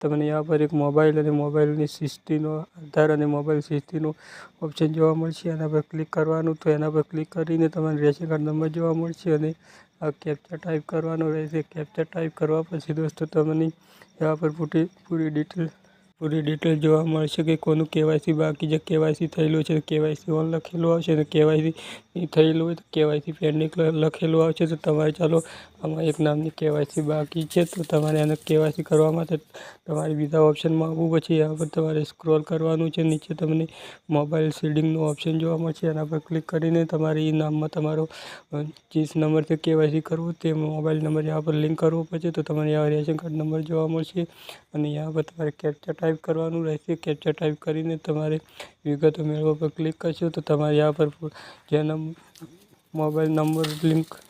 તમને यहाँ पर एक मोबाइल અને મોબાઈલની શિસ્તીનો આધાર અને મોબાઈલ શિસ્તીનો ઓપ્શન જોવા મળશે। એના પર ક્લિક કરવાનું, તો એના પર ક્લિક કરીને તમારે રેશન કાર્ડ નંબર જોવા મળશે અને આ કેપ્ચા ટાઈપ કરવાનો રહેશે। કેપ્ચા ટાઈપ કરવા પછી દોસ્તો તમને यहाँ पर પૂરી ડિટેલ જોવા મળશે કે કોનું કેવાયસી બાકી છે, કેવાયસી થયેલું છે, કેવાયસી ઓન લખેલું આવશે અને કેવાયસી નહીં થયેલું હોય તો કેવાયસી પેન્ડિંગ લખેલું આવશે। તો તમારે ચાલો આમાં એક નામની કેવાયસી બાકી છે, તો તમારે એને કેવાયસી કરવા માટે તમારે બીજા ઓપ્શનમાં આવવું પછી यहाँ પર તમારે સ્ક્રોલ કરવાનું છે। નીચે તમને મોબાઈલ શેડિંગનું ઓપ્શન જોવા મળશે, એના પર ક્લિક કરીને તમારે એ નામમાં તમારો જે નંબરથી કેવાયસી કરવું તે મોબાઈલ નંબર यहाँ પર લિંક કરવો પડશે। તો તમારે यहाँ રેશન કાર્ડ નંબર જોવા મળશે અને यहाँ પર તમારે કેપ્ચા ટાઈપ કરવાનું રહેશે। કેપ્ચા ટાઈપ કરીને તમારે વિગતો મેળવવા પર ક્લિક કરશો તો તમારે यहाँ पर જેના મોબાઈલ નંબર લિંક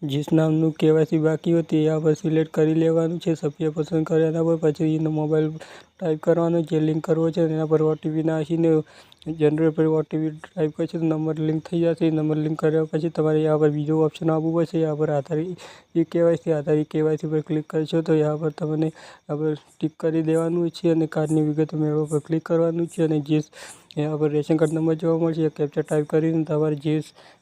जिस નામનું કેવાયસી બાકી હોય તે यहाँ પર સિલેક્ટ કરી લેવાનું છે। સભ્ય પસંદ કર્યા પર પછી એનો મોબાઈલ ટાઈપ કરવાનો, જે લિંક કરવો છે એના પર ઓટીપી નાખીને જનરેટ પર ઓટીપી ટાઈપ કરશે તો નંબર લિંક થઈ જશે। નંબર લિંક કર્યા પછી તમારે यहाँ पर બીજો ઓપ્શન આવવું પડશે। यहाँ पर આધાર ઈ કેવાયસી પર ક્લિક કરશો તો यहाँ पर તમને આપણે ટિક કરી દેવાનું છે અને કાર્ડની વિગતો મેળવવા પર ક્લિક કરવાનું છે અને જે यहाँ पर રેશન કાર્ડ નંબર જોવા મળશે, કેપ્ચા ટાઈપ કરીને તમારે જે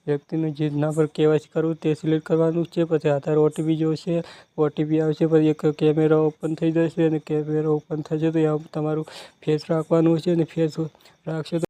વ્યક્તિનું જે ના પર કેવાયસી કરવું તે સિલેક્ટ કરવાનું છે। પછી આધાર ઓટીપી જોશે, ઓટીપી આવશે, પછી એક કેમેરા ઓપન થઈ જશે અને કેમેરા ઓપન થશે તો यहाँ તમારું ફેસ રાખવાનું છે અને ફેસ રાખશો તો